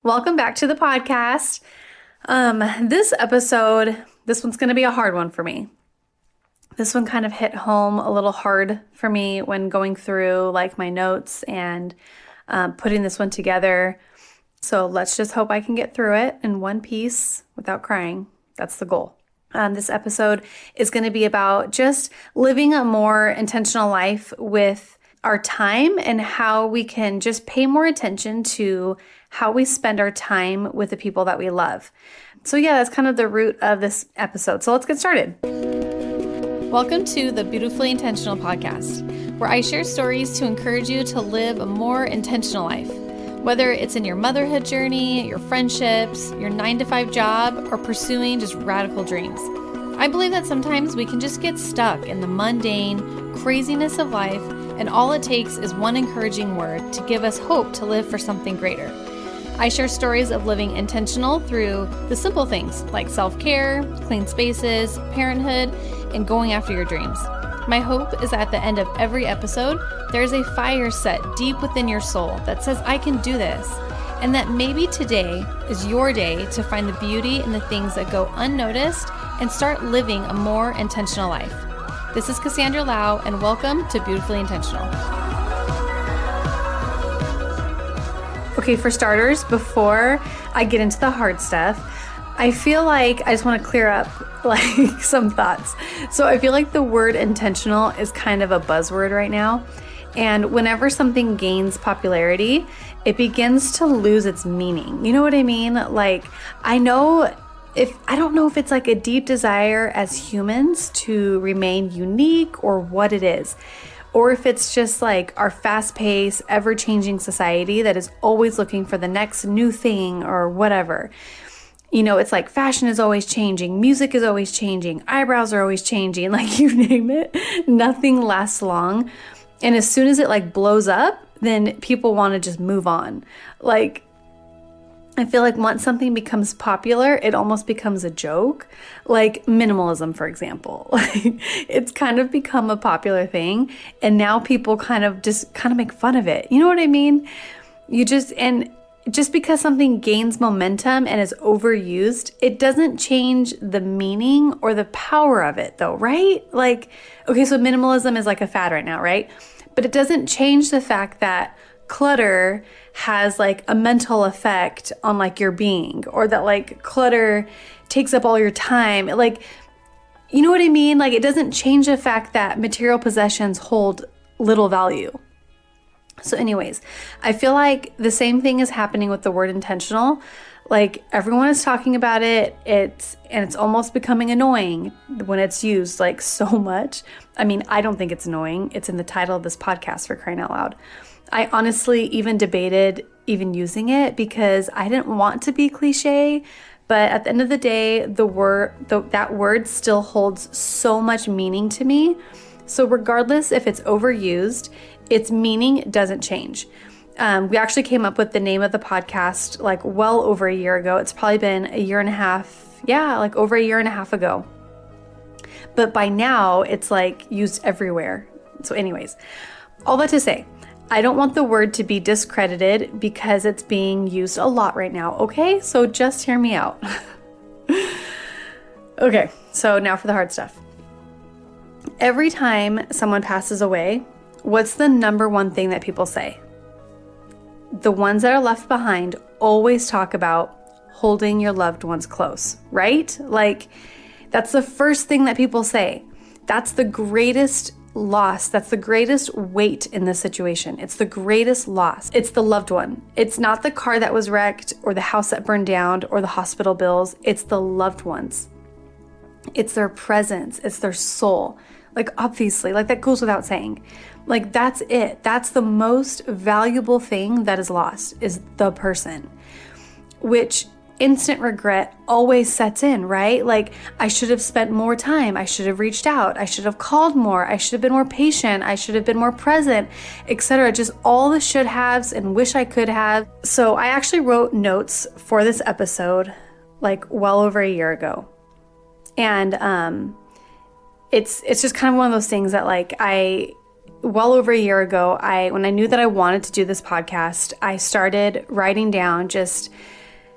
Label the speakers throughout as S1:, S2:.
S1: Welcome back to the podcast. This one's going to be a hard one for me. This one kind of hit home a little hard for me when going through like my notes and putting this one together. So let's just hope I can get through it in one piece without crying. That's the goal. This episode is going to be about just living a more intentional life with our time and how we can just pay more attention to how we spend our time with the people that we love. So yeah, that's kind of the root of this episode. So let's get started. Welcome to the Beautifully Intentional podcast, where I share stories to encourage you to live a more intentional life. Whether it's in your motherhood journey, your friendships, your 9-to-5 job, or pursuing just radical dreams. I believe that sometimes we can just get stuck in the mundane craziness of life, and all it takes is one encouraging word to give us hope to live for something greater. I share stories of living intentional through the simple things like self-care, clean spaces, parenthood, and going after your dreams. My hope is that at the end of every episode, there's a fire set deep within your soul that says, I can do this, and that maybe today is your day to find the beauty in the things that go unnoticed and start living a more intentional life. This is Cassandra Lau, and welcome to Beautifully Intentional. Okay, for starters, before I get into the hard stuff, I feel like I just want to clear up like some thoughts. So I feel like the word intentional is kind of a buzzword right now. And whenever something gains popularity, it begins to lose its meaning. You know what I mean? Like, I don't know if it's like a deep desire as humans to remain unique or what it is, or if it's just like our fast-paced, ever-changing society that is always looking for the next new thing or whatever. You know, it's like fashion is always changing, music is always changing, eyebrows are always changing, like you name it. Nothing lasts long. And as soon as it like blows up, then people want to just move on. Like, I feel like once something becomes popular, it almost becomes a joke. Like minimalism, for example. Like, it's kind of become a popular thing, and now people kind of make fun of it. You know what I mean? Just because something gains momentum and is overused, it doesn't change the meaning or the power of it though, right? Like, okay, so minimalism is like a fad right now, right? But it doesn't change the fact that clutter has like a mental effect on like your being, or that like clutter takes up all your time. Like, you know what I mean? Like, it doesn't change the fact that material possessions hold little value. So anyways, I feel like the same thing is happening with the word intentional. Like, everyone is talking about it. It's almost becoming annoying when it's used like so much. I mean, I don't think it's annoying. It's in the title of this podcast, for crying out loud. I honestly even debated even using it because I didn't want to be cliche, but at the end of the day, that word still holds so much meaning to me. So regardless if it's overused, its meaning doesn't change. We actually came up with the name of the podcast like well over a year ago. It's probably been a year and a half. Yeah, like over a year and a half ago. But by now it's like used everywhere. So anyways, all that to say, I don't want the word to be discredited because it's being used a lot right now. Okay, so just hear me out. Okay, so now for the hard stuff. Every time someone passes away, what's the number one thing that people say? The ones that are left behind always talk about holding your loved ones close, right? Like, that's the first thing that people say. That's the greatest loss. That's the greatest weight in this situation. It's the greatest loss. It's the loved one. It's not the car that was wrecked or the house that burned down or the hospital bills. It's the loved ones. It's their presence. It's their soul. Like, obviously, like, that goes without saying. Like, that's it. That's the most valuable thing that is lost, is the person, which instant regret always sets in, right? Like, I should have spent more time. I should have reached out. I should have called more. I should have been more patient. I should have been more present, etc. Just all the should haves and wish I could have. So I actually wrote notes for this episode like well over a year ago. And it's just kind of one of those things that like well over a year ago, when I knew that I wanted to do this podcast, I started writing down just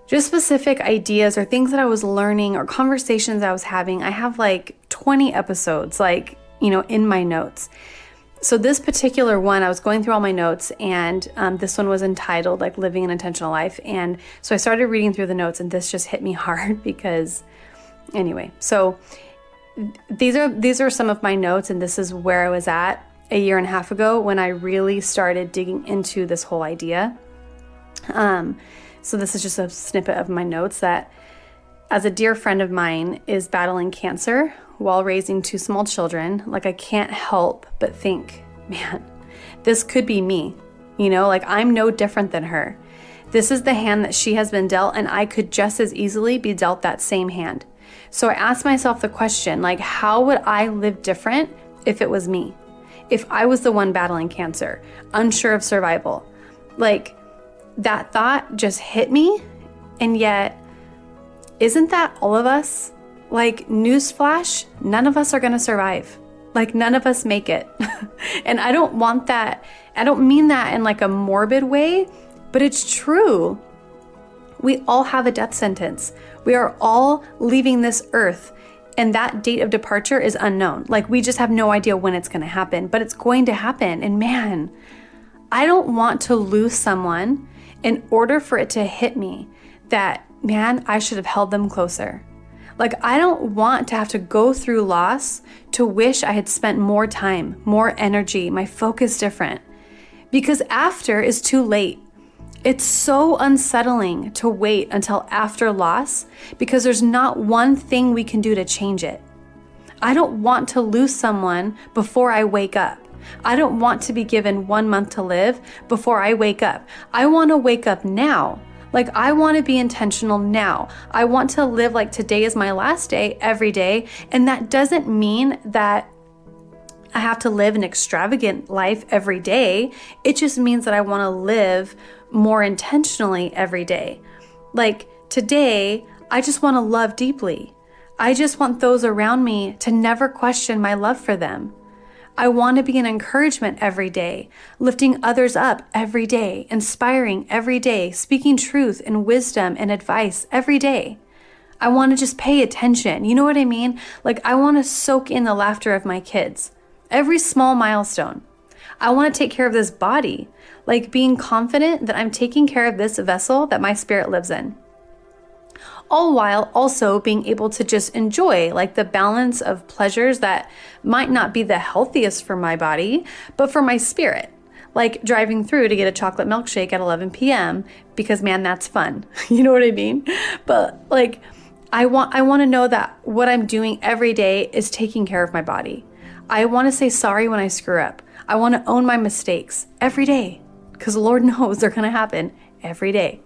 S1: specific ideas or things that I was learning or conversations I was having. I have like 20 episodes, in my notes. So this particular one, I was going through all my notes, and this one was entitled like Living an Intentional Life. And so I started reading through the notes, and this just hit me hard because anyway, so these are some of my notes, and this is where I was at a year and a half ago when I really started digging into this whole idea. So this is just a snippet of my notes that, as a dear friend of mine is battling cancer while raising 2 small children, like I can't help but think, man, this could be me. I'm no different than her. This is the hand that she has been dealt, and I could just as easily be dealt that same hand. So I asked myself the question, how would I live different if it was me? If I was the one battling cancer, unsure of survival? That thought just hit me, and yet, isn't that all of us? Newsflash, none of us are going to survive. None of us make it. And I don't want that. I don't mean that in a morbid way, but it's true. We all have a death sentence. We are all leaving this earth, and that date of departure is unknown. We just have no idea when it's going to happen, but it's going to happen. And man, I don't want to lose someone in order for it to hit me that, man, I should have held them closer. I don't want to have to go through loss to wish I had spent more time, more energy, my focus different. Because after is too late. It's so unsettling to wait until after loss because there's not one thing we can do to change it. I don't want to lose someone before I wake up. I don't want to be given 1 month to live before I wake up. I want to wake up now. I want to be intentional now. I want to live like today is my last day every day. And that doesn't mean that I have to live an extravagant life every day. It just means that I want to live more intentionally every day. Today, I just want to love deeply. I just want those around me to never question my love for them. I want to be an encouragement every day, lifting others up every day, inspiring every day, speaking truth and wisdom and advice every day. I want to just pay attention. You know what I mean? I want to soak in the laughter of my kids. Every small milestone. I want to take care of this body, being confident that I'm taking care of this vessel that my spirit lives in. All while also being able to just enjoy the balance of pleasures that might not be the healthiest for my body, but for my spirit. Driving through to get a chocolate milkshake at 11 p.m. because man, that's fun. You know what I mean? But I want to know that what I'm doing every day is taking care of my body. I want to say sorry when I screw up. I want to own my mistakes every day because Lord knows they're going to happen every day.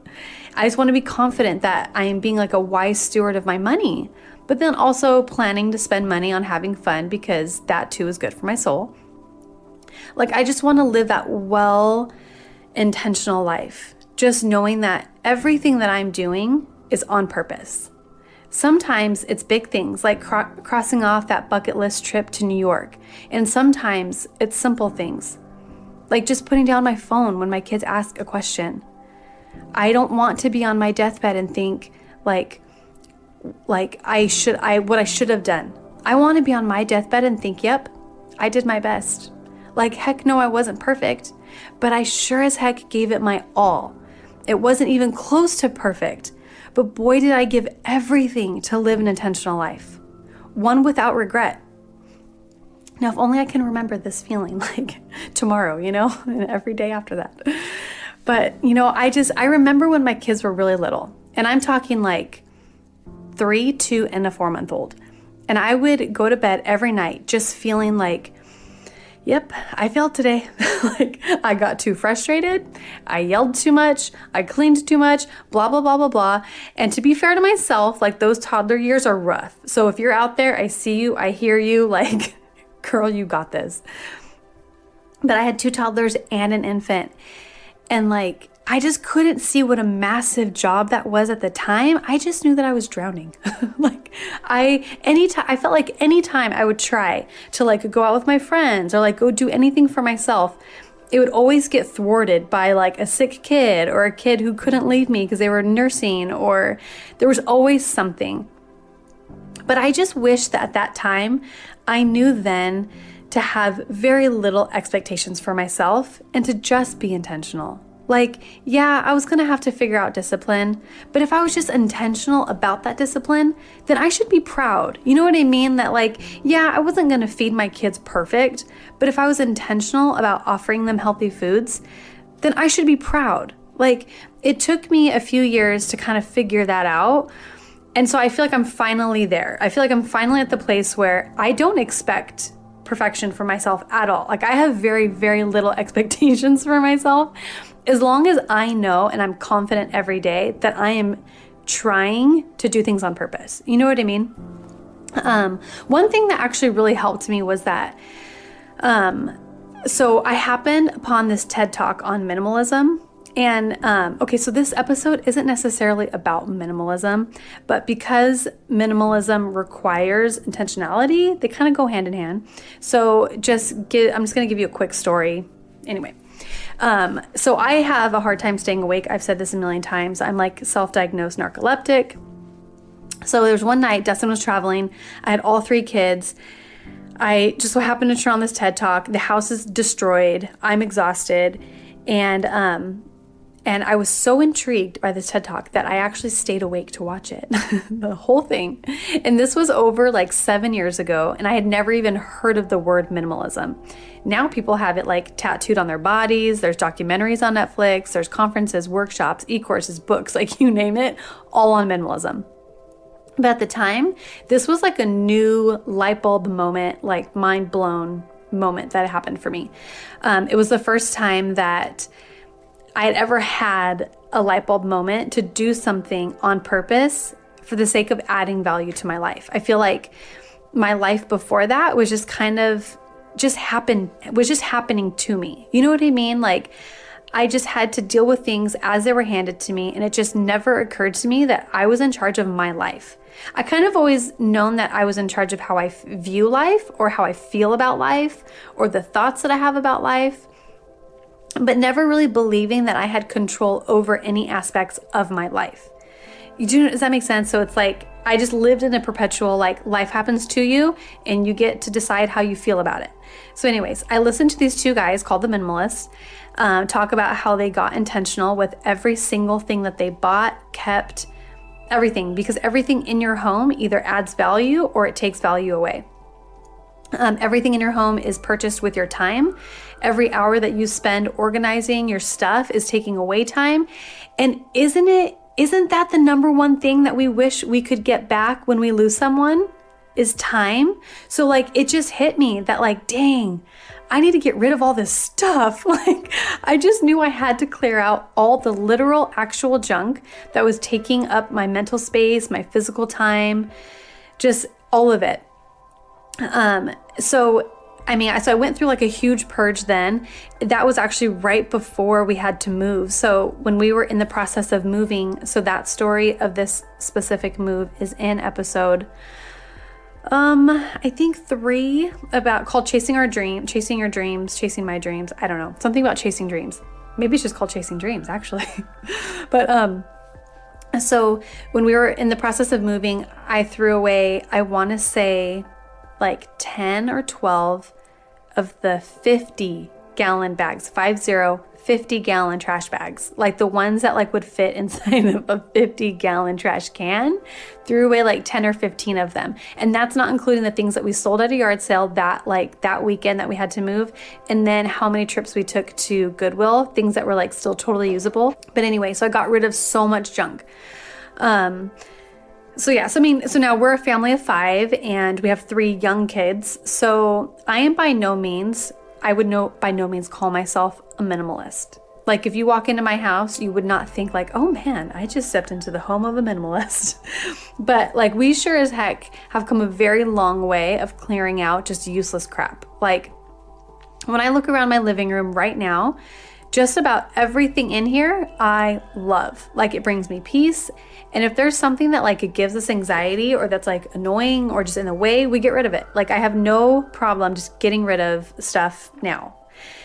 S1: I just want to be confident that I am being a wise steward of my money, but then also planning to spend money on having fun because that too is good for my soul. I just want to live that intentional life, just knowing that everything that I'm doing is on purpose. Sometimes it's big things like crossing off that bucket list trip to New York. And sometimes it's simple things like just putting down my phone when my kids ask a question. I don't want to be on my deathbed and think what I should have done. I want to be on my deathbed and think, yep, I did my best. Heck no, I wasn't perfect, but I sure as heck gave it my all. It wasn't even close to perfect, but boy, did I give everything to live an intentional life. One without regret. Now, if only I can remember this feeling tomorrow, and every day after that. But, I remember when my kids were really little, and I'm talking 3, 2, and a 4-month-old. And I would go to bed every night just feeling yep, I failed today. I got too frustrated. I yelled too much. I cleaned too much, blah, blah, blah, blah, blah. And to be fair to myself, those toddler years are rough. So if you're out there, I see you, I hear you, girl, you got this. But I had 2 toddlers and an infant. And I just couldn't see what a massive job that was at the time. I just knew that I was drowning. I felt like anytime I would try to like go out with my friends or like go do anything for myself, it would always get thwarted by like a sick kid or a kid who couldn't leave me because they were nursing, or there was always something. But I just wish that at that time, I knew then to have very little expectations for myself and to just be intentional. Like, yeah, I was going to have to figure out discipline, but if I was just intentional about that discipline, then I should be proud. You know what I mean? That like, yeah, I wasn't going to feed my kids perfect, but if I was intentional about offering them healthy foods, then I should be proud. Like, it took me a few years to kind of figure that out. And so I feel like I'm finally there. I feel like I'm finally at the place where I don't expect perfection for myself at all. Like, I have very, very little expectations for myself. As long as I know and I'm confident every day that I am trying to do things on purpose. You know what I mean? One thing that actually really helped me was that, so I happened upon this TED Talk on minimalism. And, okay, so this episode isn't necessarily about minimalism, but because minimalism requires intentionality, they kind of go hand in hand. So I'm just going to give you a quick story. Anyway. So I have a hard time staying awake. I've said this a million times. I'm like self-diagnosed narcoleptic. So there was one night, Dustin was traveling. I had all 3 kids. I just so happened to turn on this TED Talk. The house is destroyed. I'm exhausted. And I was so intrigued by this TED Talk that I actually stayed awake to watch it, the whole thing. And this was over like 7 years ago, and I had never even heard of the word minimalism. Now people have it like tattooed on their bodies. There's documentaries on Netflix. There's conferences, workshops, e-courses, books, like you name it, all on minimalism. But at the time, this was like a new light bulb moment, like mind blown moment that happened for me. It was the first time that I had ever had a light bulb moment to do something on purpose for the sake of adding value to my life. I feel like my life before that was just kind of happening to me. You know what I mean? Like, I just had to deal with things as they were handed to me, and it just never occurred to me that I was in charge of my life. I kind of always known that I was in charge of how I view life or how I feel about life or the thoughts that I have about life, but never really believing that I had control over any aspects of my life. Does that make sense? So it's like I just lived in a perpetual, like, life happens to you and you get to decide how you feel about it. So anyways, I listened to these 2 guys called the Minimalists talk about how they got intentional with every single thing that they bought, kept, everything, because everything in your home either adds value or it takes value away. Everything in your home is purchased with your time. Every hour that you spend organizing your stuff is taking away time. And isn't that the number one thing that we wish we could get back when we lose someone, is time? So like, it just hit me that like, dang, I need to get rid of all this stuff. Like, I just knew I had to clear out all the literal actual junk that was taking up my mental space, my physical time, just all of it. So I went through like a huge purge then. That was actually right before we had to move. So when we were in the process of moving, so that story of this specific move is in episode, I think 3, called Chasing Your Dreams, Chasing My Dreams. I don't know. Something about chasing dreams. Maybe it's just called Chasing Dreams, actually. But, so when we were in the process of moving, I threw away, I want to say like 10 or 12 of the 50-gallon bags, 50-gallon trash bags, like the ones that like would fit inside of a 50-gallon trash can. Threw away like 10 or 15 of them. And that's not including the things that we sold at a yard sale that weekend that we had to move. And then how many trips we took to Goodwill, things that were like still totally usable. But anyway, so I got rid of so much junk. So now we're a family of 5 and we have 3 young kids. So I would by no means call myself a minimalist. Like, if you walk into my house, you would not think like, oh man, I just stepped into the home of a minimalist. But like, we sure as heck have come a very long way of clearing out just useless crap. Like, when I look around my living room right now, Just about everything in here I love. Like, it brings me peace. And if there's something that like it gives us anxiety or that's like annoying or just in the way, we get rid of it. Like, I have no problem just getting rid of stuff now.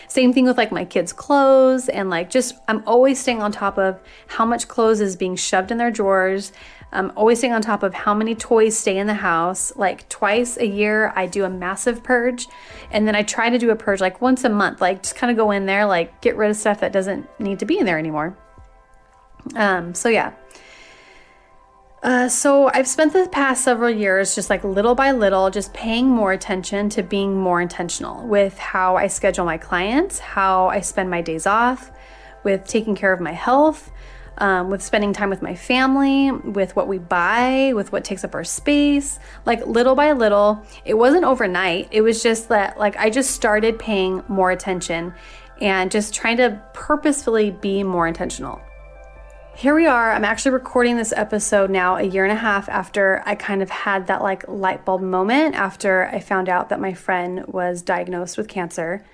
S1: Same thing with like my kids' clothes, and like just I'm always staying on top of how much clothes is being shoved in their drawers. I'm always staying on top of how many toys stay in the house. Like twice a year, I do a massive purge. And then I try to do a purge like once a month, like just kind of go in there, like get rid of stuff that doesn't need to be in there anymore. So yeah. So I've spent the past several years just like little by little, just paying more attention to being more intentional with how I schedule my clients, how I spend my days off, with taking care of my health, with spending time with my family, with what we buy, with what takes up our space, like little by little. It wasn't overnight. It was just that like I just started paying more attention and just trying to purposefully be more intentional. Here we are. I'm actually recording this episode now a year and a half after I kind of had that like light bulb moment after I found out that my friend was diagnosed with cancer.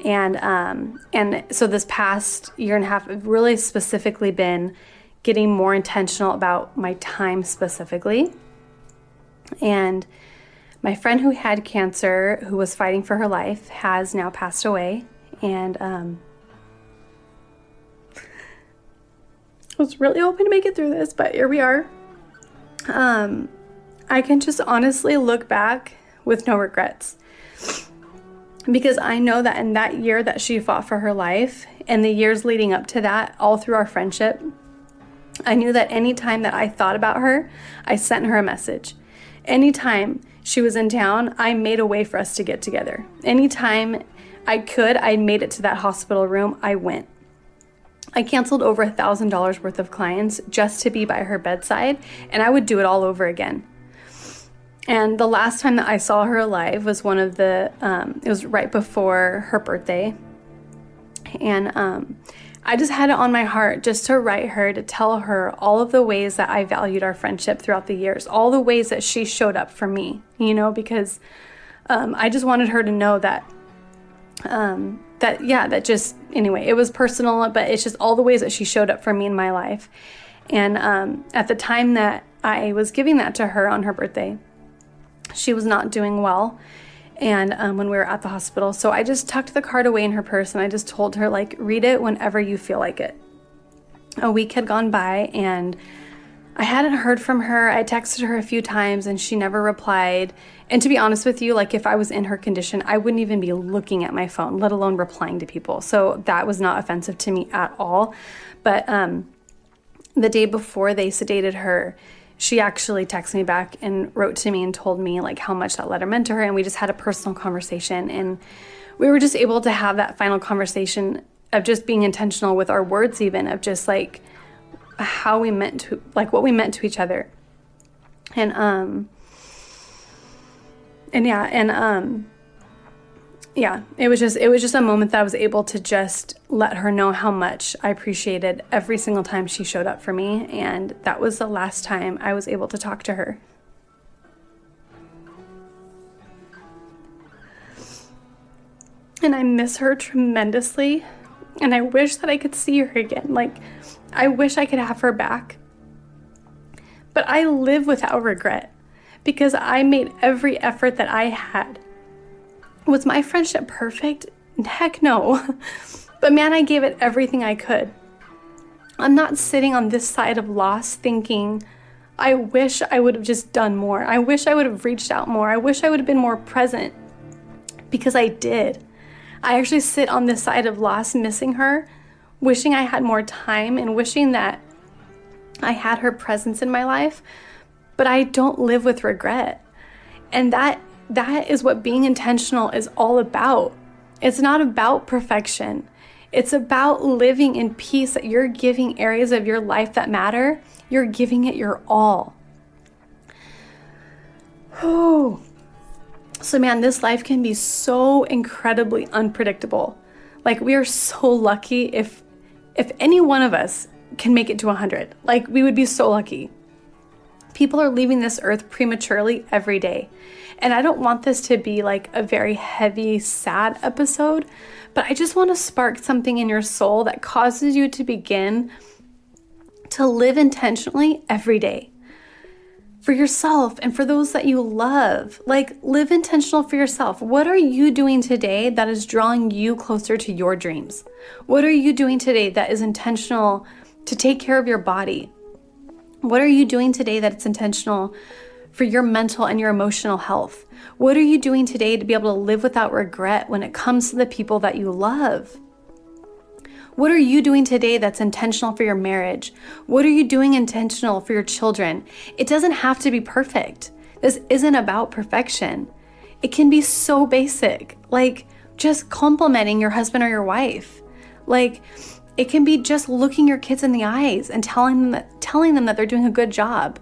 S1: And so this past year and a half, I've really specifically been getting more intentional about my time specifically. And my friend who had cancer, who was fighting for her life, has now passed away. And I was really hoping to make it through this, but here we are. I can just honestly look back with no regrets, because I know that in that year that she fought for her life and the years leading up to that, all through our friendship, I knew that any time that I thought about her, I sent her a message. Anytime she was in town, I made a way for us to get together. Anytime I could, I made it to that hospital room, I went. I canceled over $1,000 worth of clients just to be by her bedside, and I would do it all over again. And the last time that I saw her alive was it was right before her birthday. And I just had it on my heart just to write her, to tell her all of the ways that I valued our friendship throughout the years, all the ways that she showed up for me, because I just wanted her to know that it was personal, but it's just all the ways that she showed up for me in my life. And at the time that I was giving that to her on her birthday, she was not doing well. And when we were at the hospital, so I just tucked the card away in her purse and I just told her, like, read it whenever you feel like it. A week had gone by and I hadn't heard from her. I texted her a few times and she never replied. And to be honest with you, like if I was in her condition, I wouldn't even be looking at my phone, let alone replying to people. So that was not offensive to me at all. But the day before they sedated her, she actually texted me back and wrote to me and told me like how much that letter meant to her. And we just had a personal conversation, and we were just able to have that final conversation of just being intentional with our words, even of just like how we meant to, like what we meant to each other. It was just a moment that I was able to just let her know how much I appreciated every single time she showed up for me. And that was the last time I was able to talk to her. And I miss her tremendously. And I wish that I could see her again. Like, I wish I could have her back. But I live without regret because I made every effort that I had. Was my friendship perfect? Heck no. But man, I gave it everything I could. I'm not sitting on this side of loss thinking, I wish I would have just done more. I wish I would have reached out more. I wish I would have been more present, because I did. I actually sit on this side of loss, missing her, wishing I had more time and wishing that I had her presence in my life, but I don't live with regret. And that is what being intentional is all about. It's not about perfection. It's about living in peace, that you're giving areas of your life that matter. You're giving it your all. Oh. So man, this life can be so incredibly unpredictable. Like, we are so lucky if any one of us can make it to 100. Like, we would be so lucky. People are leaving this earth prematurely every day. And I don't want this to be like a very heavy, sad episode, but I just want to spark something in your soul that causes you to begin to live intentionally every day. For yourself and for those that you love. Like, live intentional for yourself. What are you doing today that is drawing you closer to your dreams? What are you doing today that is intentional to take care of your body? What are you doing today that's intentional for your mental and your emotional health? What are you doing today to be able to live without regret when it comes to the people that you love? What are you doing today that's intentional for your marriage? What are you doing intentional for your children? It doesn't have to be perfect. This isn't about perfection. It can be so basic, like just complimenting your husband or your wife. Like, it can be just looking your kids in the eyes and telling them that they're doing a good job.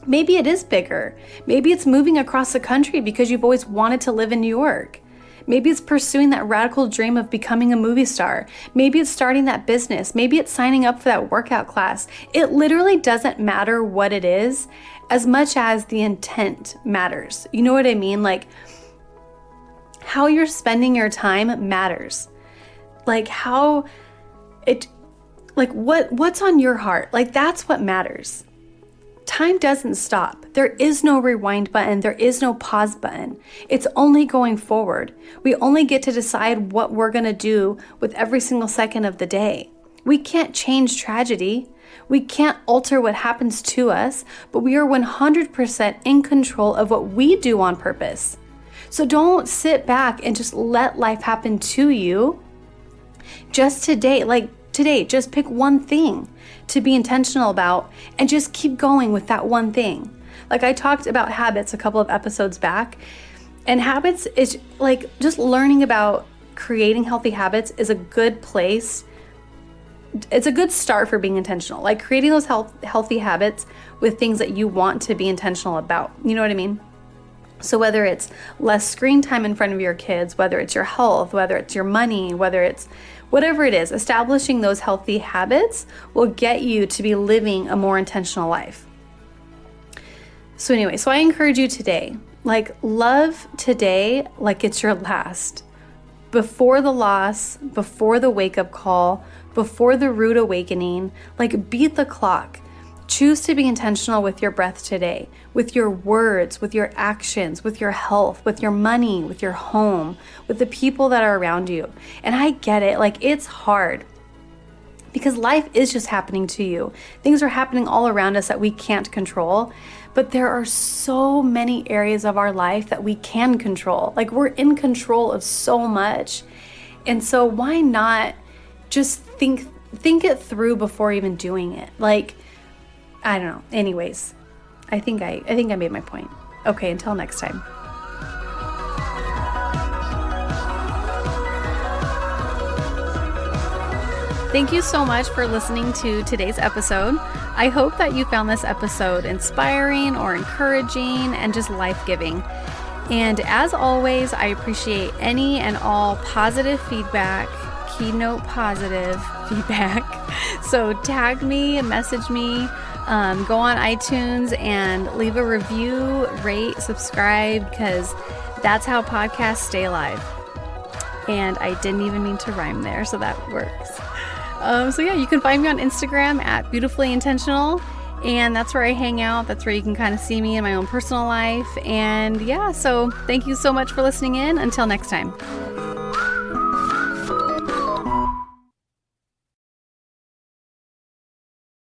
S1: Maybe it is bigger. Maybe it's moving across the country because you've always wanted to live in New York. Maybe it's pursuing that radical dream of becoming a movie star. Maybe it's starting that business. Maybe it's signing up for that workout class. It literally doesn't matter what it is as much as the intent matters. You know what I mean? Like, how you're spending your time matters. Like what's on your heart? Like, that's what matters. Time doesn't stop. There is no rewind button. There is no pause button. It's only going forward. We only get to decide what we're going to do with every single second of the day. We can't change tragedy. We can't alter what happens to us, but we are 100% in control of what we do on purpose. So don't sit back and just let life happen to you. Just today, just pick one thing to be intentional about and just keep going with that one thing. Like, I talked about habits a couple of episodes back, and habits is like just learning about creating healthy habits is a good place. It's a good start for being intentional, like creating those healthy habits with things that you want to be intentional about. You know what I mean? So whether it's less screen time in front of your kids, whether it's your health, whether it's your money, whether it's whatever it is, establishing those healthy habits will get you to be living a more intentional life. So anyway, I encourage you today, like, love today like it's your last. Before the loss, before the wake-up call, before the rude awakening, like, beat the clock. Choose to be intentional with your breath today, with your words, with your actions, with your health, with your money, with your home, with the people that are around you. And I get it, like, it's hard because life is just happening to you. Things are happening all around us that we can't control, but there are so many areas of our life that we can control. Like, we're in control of so much. And so why not just think it through before even doing it? Like, I don't know. Anyways, I think I made my point. Okay, until next time. Thank you so much for listening to today's episode. I hope that you found this episode inspiring or encouraging and just life-giving. And as always, I appreciate any and all positive feedback, keynote positive feedback. So tag me, message me, go on iTunes and leave a review, rate, subscribe, because that's how podcasts stay alive. And I didn't even mean to rhyme there, so that works. So yeah, you can find me on Instagram at beautifully.intentional, and that's where I hang out. That's where you can kind of see me in my own personal life. And yeah, so thank you so much for listening in. Until next time.